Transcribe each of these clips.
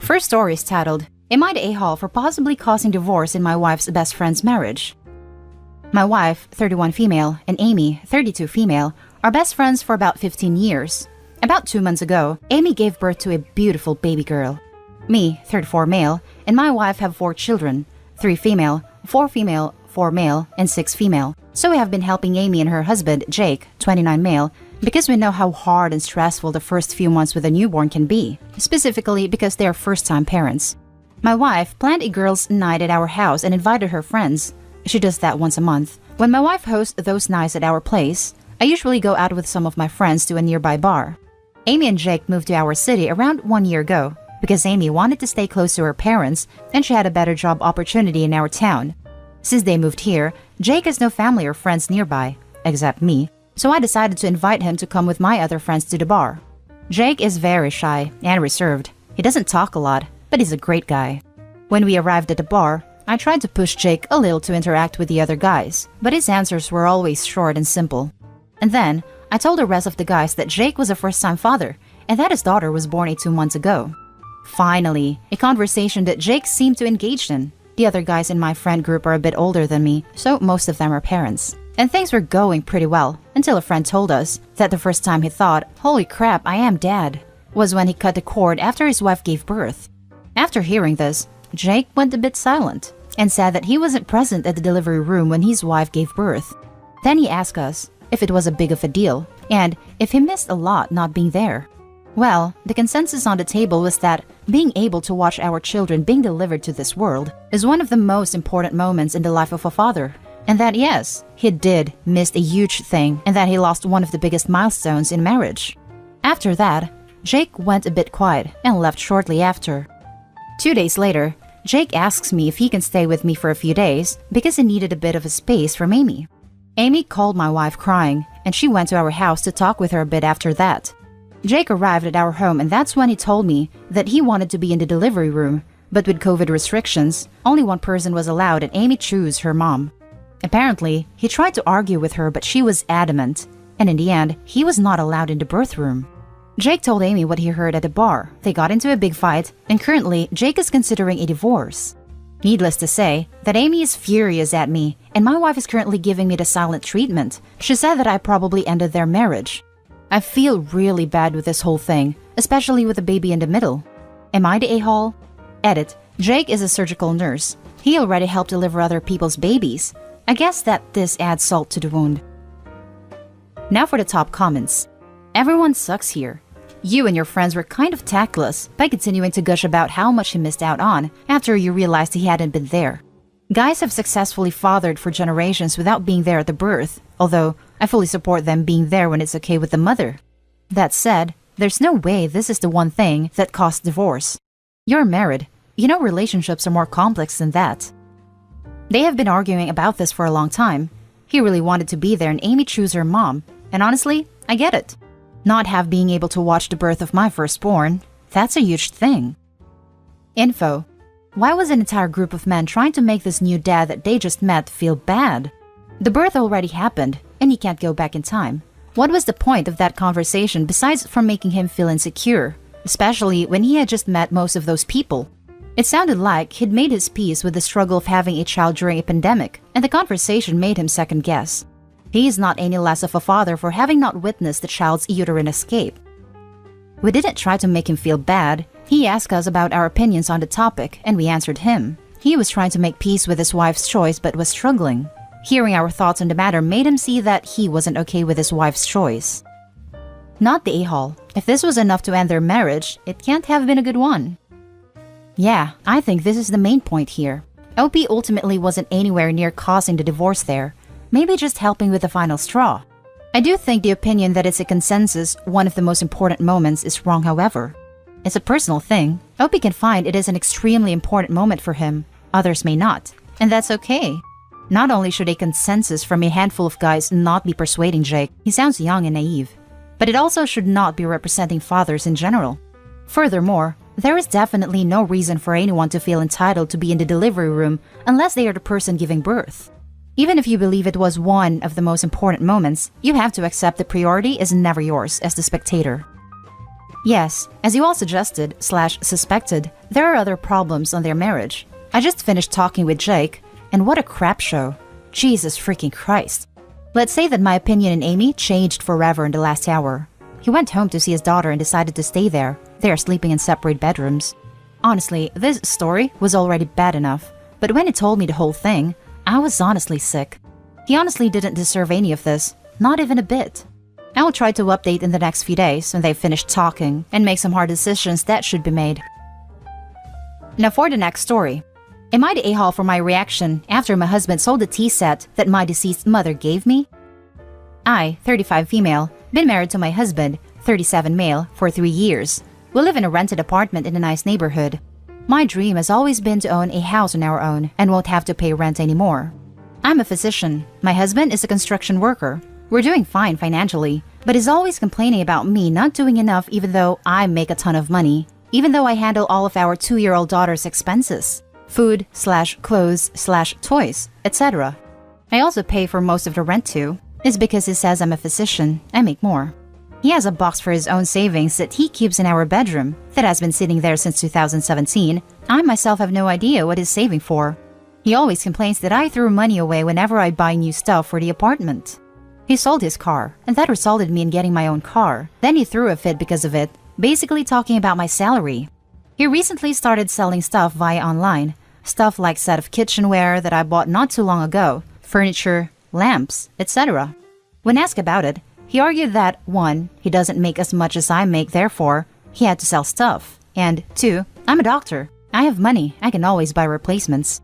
First story is titled, Am I the a-hole for possibly causing divorce in my wife's best friend's marriage? My wife, 31 female, and Amy, 32 female, are best friends for about 15 years. About 2 months ago, Amy gave birth to a beautiful baby girl. Me, 34 male, and my wife have 4 children, 3 female, 4 male, and 6 female. So we have been helping Amy and her husband, Jake, 29 male, because we know how hard and stressful the first few months with a newborn can be, specifically because they are first-time parents. My wife planned a girls' night at our house and invited her friends. She does that once a month. When my wife hosts those nights at our place, I usually go out with some of my friends to a nearby bar. Amy and Jake moved to our city around 1 year ago because Amy wanted to stay close to her parents and she had a better job opportunity in our town. Since they moved here, Jake has no family or friends nearby, except me, so I decided to invite him to come with my other friends to the bar. Jake is very shy and reserved. He doesn't talk a lot, but he's a great guy. When we arrived at the bar, I tried to push Jake a little to interact with the other guys, but his answers were always short and simple. And then, I told the rest of the guys that Jake was a first-time father and that his daughter was born 2 months ago. Finally, a conversation that Jake seemed to engage in. The other guys in my friend group are a bit older than me, so most of them are parents. And things were going pretty well until a friend told us that the first time he thought, "Holy crap, I am dad," was when he cut the cord after his wife gave birth. After hearing this, Jake went a bit silent and said that he wasn't present at the delivery room when his wife gave birth. Then he asked us if it was a big of a deal and if he missed a lot not being there. Well, the consensus on the table was that being able to watch our children being delivered to this world is one of the most important moments in the life of a father, and that yes, he did miss a huge thing and that he lost one of the biggest milestones in marriage. After that, Jake went a bit quiet and left shortly after. 2 days later, Jake asks me if he can stay with me for a few days because he needed a bit of a space from Amy. Amy called my wife crying, and she went to our house to talk with her a bit after that. Jake arrived at our home and that's when he told me that he wanted to be in the delivery room, but with COVID restrictions, only one person was allowed and Amy chose her mom. Apparently, he tried to argue with her but she was adamant, and in the end, he was not allowed in the birth room. Jake told Amy what he heard at the bar. They got into a big fight, and currently, Jake is considering a divorce. Needless to say, that Amy is furious at me, and my wife is currently giving me the silent treatment. She said that I probably ended their marriage. I feel really bad with this whole thing, especially with the baby in the middle. Am I the a-hole? Edit. Jake is a surgical nurse. He already helped deliver other people's babies. I guess that this adds salt to the wound. Now for the top comments. Everyone sucks here. You and your friends were kind of tactless by continuing to gush about how much he missed out on after you realized he hadn't been there. Guys have successfully fathered for generations without being there at the birth, although I fully support them being there when it's okay with the mother. That said, there's no way this is the one thing that caused divorce. You're married. You know relationships are more complex than that. They have been arguing about this for a long time. He really wanted to be there and Amy chose her mom, and honestly, I get it. Not have being able to watch the birth of my firstborn, that's a huge thing. Info. Why was an entire group of men trying to make this new dad that they just met feel bad? The birth already happened, and he can't go back in time. What was the point of that conversation besides from making him feel insecure, especially when he had just met most of those people? It sounded like he'd made his peace with the struggle of having a child during a pandemic, and the conversation made him second guess. He is not any less of a father for having not witnessed the child's uterine escape. We didn't try to make him feel bad. He asked us about our opinions on the topic, and we answered him. He was trying to make peace with his wife's choice but was struggling. Hearing our thoughts on the matter made him see that he wasn't okay with his wife's choice. Not the a-hole. If this was enough to end their marriage, it can't have been a good one. Yeah, I think this is the main point here. OP ultimately wasn't anywhere near causing the divorce there. Maybe just helping with the final straw. I do think the opinion that it's a consensus, one of the most important moments, is wrong however. It's a personal thing. OP can find it is an extremely important moment for him. Others may not. And that's okay. Not only should a consensus from a handful of guys not be persuading Jake, he sounds young and naive, but it also should not be representing fathers in general. Furthermore, there is definitely no reason for anyone to feel entitled to be in the delivery room unless they are the person giving birth. Even if you believe it was one of the most important moments, you have to accept the priority is never yours as the spectator. Yes, as you all suggested/suspected, there are other problems on their marriage. I just finished talking with Jake, and what a crap show. Jesus freaking Christ. Let's say that my opinion on Amy changed forever in the last hour. He went home to see his daughter and decided to stay there. They are sleeping in separate bedrooms. Honestly, this story was already bad enough, but when he told me the whole thing, I was honestly sick. He honestly didn't deserve any of this, not even a bit. I will try to update in the next few days when they've finished talking and make some hard decisions that should be made. Now for the next story. Am I the a-hole for my reaction after my husband sold the tea set that my deceased mother gave me? I, 35 female, been married to my husband, 37 male, for 3 years. We live in a rented apartment in a nice neighborhood. My dream has always been to own a house on our own and won't have to pay rent anymore. I'm a physician. My husband is a construction worker. We're doing fine financially, but he's always complaining about me not doing enough even though I make a ton of money, even though I handle all of our 2-year-old daughter's expenses. Food/clothes/toys, etc. I also pay for most of the rent too. It's because he says I'm a physician, I make more. He has a box for his own savings that he keeps in our bedroom that has been sitting there since 2017. I myself have no idea what he's saving for. He always complains that I threw money away whenever I buy new stuff for the apartment. He sold his car, and that resulted in me in getting my own car. Then he threw a fit because of it, basically talking about my salary. He recently started selling stuff via online. Stuff like set of kitchenware that I bought not too long ago, furniture, lamps, etc. When asked about it, he argued that 1. He doesn't make as much as I make, therefore, he had to sell stuff, and 2. I'm a doctor. I have money, I can always buy replacements.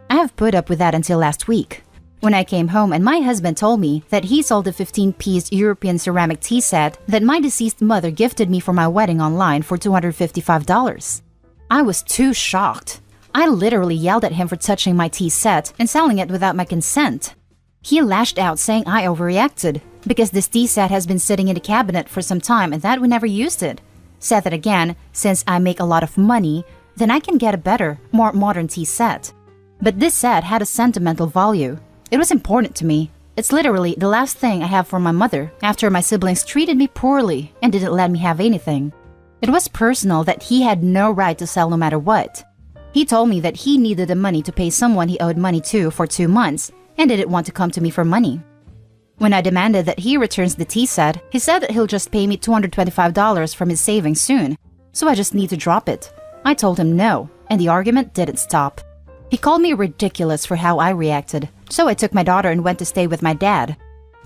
I have put up with that until last week, when I came home and my husband told me that he sold a 15-piece European ceramic tea set that my deceased mother gifted me for my wedding online for $255. I was too shocked. I literally yelled at him for touching my tea set and selling it without my consent. He lashed out saying I overreacted because this tea set has been sitting in the cabinet for some time and that we never used it. Said that again, since I make a lot of money, then I can get a better, more modern tea set. But this set had a sentimental value. It was important to me. It's literally the last thing I have from my mother after my siblings treated me poorly and didn't let me have anything. It was personal that he had no right to sell no matter what. He told me that he needed the money to pay someone he owed money to for 2 months and didn't want to come to me for money. When I demanded that he returns the tea set, he said that he'll just pay me $225 from his savings soon, so I just need to drop it. I told him no, and the argument didn't stop. He called me ridiculous for how I reacted, so I took my daughter and went to stay with my dad.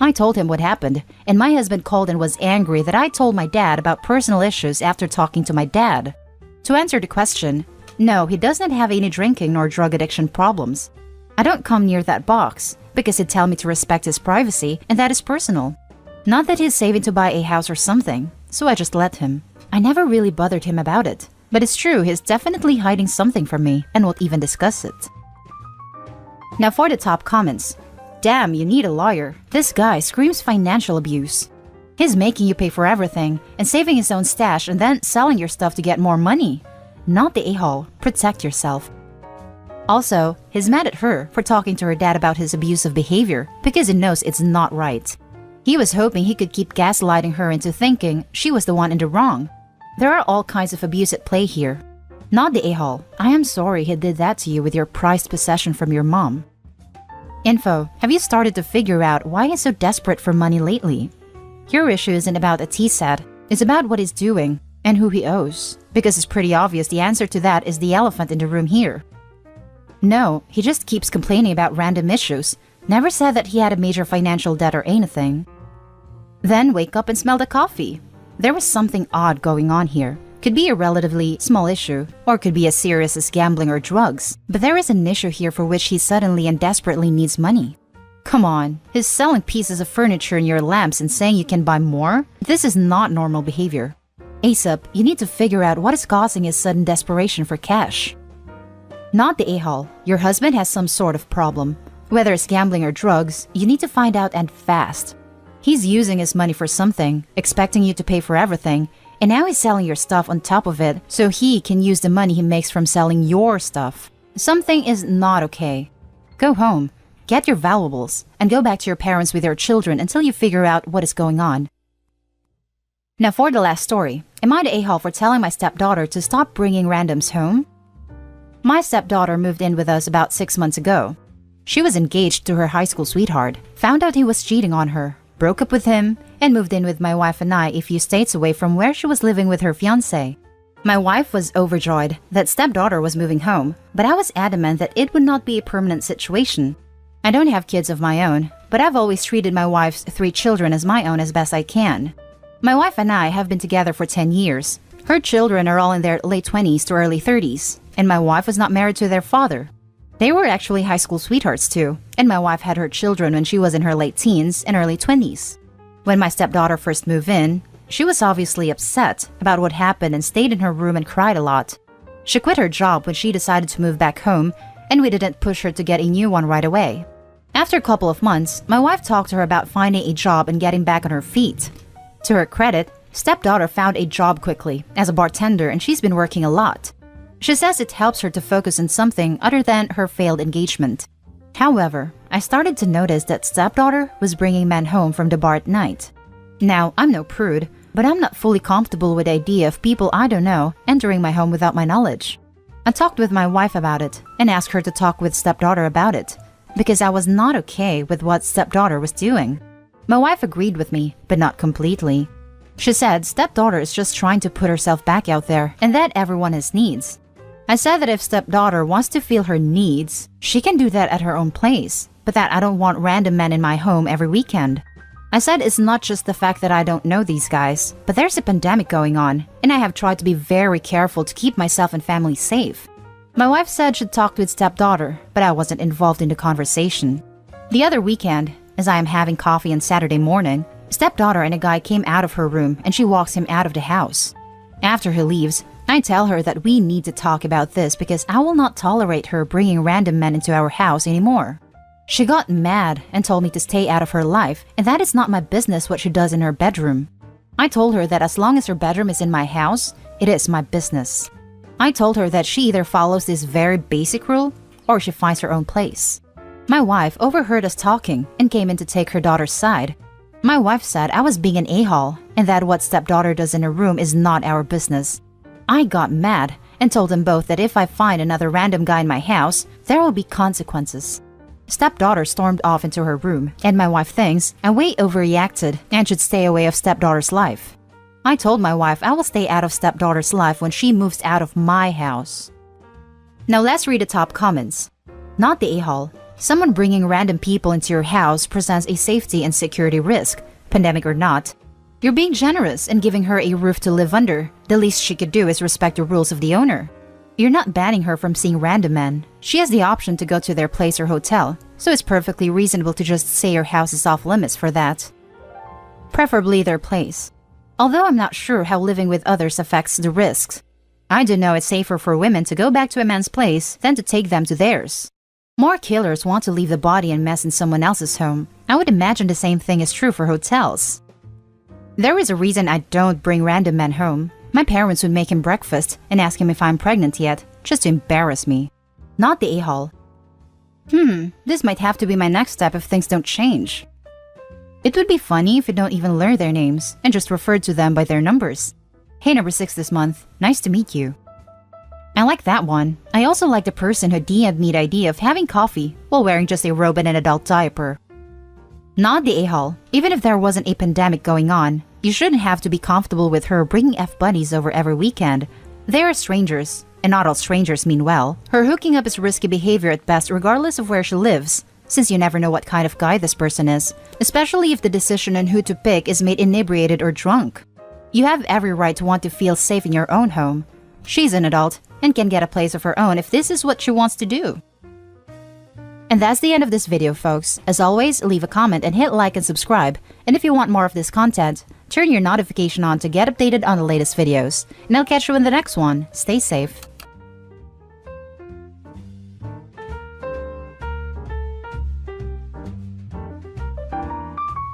I told him what happened, and my husband called and was angry that I told my dad about personal issues after talking to my dad. To answer the question, no, he doesn't have any drinking nor drug addiction problems. I don't come near that box because he'd tell me to respect his privacy and that is personal. Not that he's saving to buy a house or something, so I just let him. I never really bothered him about it, but it's true he's definitely hiding something from me and won't even discuss it. Now for the top comments. Damn, you need a lawyer. This guy screams financial abuse. He's making you pay for everything and saving his own stash and then selling your stuff to get more money. Not the a-hole. Protect yourself. Also, he's mad at her for talking to her dad about his abusive behavior because he knows it's not right. He was hoping he could keep gaslighting her into thinking she was the one in the wrong. There are all kinds of abuse at play here. Not the a-hole. I am sorry he did that to you with your prized possession from your mom. Info. Have you started to figure out why he's so desperate for money lately? Your issue isn't about a tea set. It's about what he's doing and who he owes. Because it's pretty obvious the answer to that is the elephant in the room here. No, he just keeps complaining about random issues. Never said that he had a major financial debt or anything. Then wake up and smell the coffee. There was something odd going on here. Could be a relatively small issue, or could be as serious as gambling or drugs. But there is an issue here for which he suddenly and desperately needs money. Come on, he's selling pieces of furniture in your lamps and saying you can buy more? This is not normal behavior. ASAP, you need to figure out what is causing his sudden desperation for cash. Not the a-hole. Your husband has some sort of problem. Whether it's gambling or drugs, you need to find out and fast. He's using his money for something, expecting you to pay for everything, and now he's selling your stuff on top of it so he can use the money he makes from selling your stuff. Something is not okay. Go home, get your valuables, and go back to your parents with your children until you figure out what is going on. Now for the last story. Am I the a-hole for telling my stepdaughter to stop bringing randoms home? My stepdaughter moved in with us about 6 months ago. She was engaged to her high school sweetheart, found out he was cheating on her, broke up with him, and moved in with my wife and I a few states away from where she was living with her fiancé. My wife was overjoyed that stepdaughter was moving home, but I was adamant that it would not be a permanent situation. I don't have kids of my own, but I've always treated my wife's 3 children as my own as best I can. My wife and I have been together for 10 years. Her children are all in their late 20s to early 30s, and my wife was not married to their father. They were actually high school sweethearts too, and my wife had her children when she was in her late teens and early 20s. When my stepdaughter first moved in, she was obviously upset about what happened and stayed in her room and cried a lot. She quit her job when she decided to move back home, and we didn't push her to get a new one right away. After a couple of months, my wife talked to her about finding a job and getting back on her feet. To her credit, stepdaughter found a job quickly as a bartender, and she's been working a lot. She says it helps her to focus on something other than her failed engagement. However, I started to notice that stepdaughter was bringing men home from the bar at night. Now, I'm no prude, but I'm not fully comfortable with the idea of people I don't know entering my home without my knowledge. I talked with my wife about it and asked her to talk with stepdaughter about it, because I was not okay with what stepdaughter was doing. My wife agreed with me, but not completely. She said stepdaughter is just trying to put herself back out there and that everyone has needs. I said that if stepdaughter wants to feel her needs, she can do that at her own place, but that I don't want random men in my home every weekend. I said it's not just the fact that I don't know these guys, but there's a pandemic going on, and I have tried to be very careful to keep myself and family safe. My wife said she'd talked with stepdaughter, but I wasn't involved in the conversation. The other weekend, as I am having coffee on Saturday morning, stepdaughter and a guy came out of her room and she walks him out of the house. After he leaves, I tell her that we need to talk about this because I will not tolerate her bringing random men into our house anymore. She got mad and told me to stay out of her life, and that it's not my business what she does in her bedroom. I told her that as long as her bedroom is in my house, it is my business. I told her that she either follows this very basic rule or she finds her own place. My wife overheard us talking and came in to take her daughter's side. My wife said I was being an a-hole and that what stepdaughter does in her room is not our business. I got mad and told them both that if I find another random guy in my house, there will be consequences. Stepdaughter stormed off into her room, and my wife thinks I way overreacted and should stay away of stepdaughter's life. I told my wife I will stay out of stepdaughter's life when she moves out of my house. Now let's read the top comments. Not the a-hole. Someone bringing random people into your house presents a safety and security risk, pandemic or not. You're being generous and giving her a roof to live under. The least she could do is respect the rules of the owner. You're not banning her from seeing random men. She has the option to go to their place or hotel, so it's perfectly reasonable to just say your house is off limits for that. Preferably their place. Although I'm not sure how living with others affects the risks. I do know it's safer for women to go back to a man's place than to take them to theirs. More killers want to leave the body and mess in someone else's home. I would imagine the same thing is true for hotels. There is a reason I don't bring random men home. My parents would make him breakfast and ask him if I'm pregnant yet, just to embarrass me. Not the a-hole. This might have to be my next step if things don't change. It would be funny if you don't even learn their names and just refer to them by their numbers. Hey, number 6 this month. Nice to meet you. I like that one. I also like the person who DM'd me the idea of having coffee while wearing just a robe and an adult diaper. Not the a-hole. Even if there wasn't a pandemic going on, you shouldn't have to be comfortable with her bringing F-buddies over every weekend. They are strangers, and not all strangers mean well. Her hooking up is risky behavior at best regardless of where she lives, since you never know what kind of guy this person is, especially if the decision on who to pick is made inebriated or drunk. You have every right to want to feel safe in your own home. She's an adult and can get a place of her own if this is what she wants to do. And that's the end of this video, folks. As always, leave a comment and hit like and subscribe. And if you want more of this content, turn your notification on to get updated on the latest videos. And I'll catch you in the next one. Stay safe.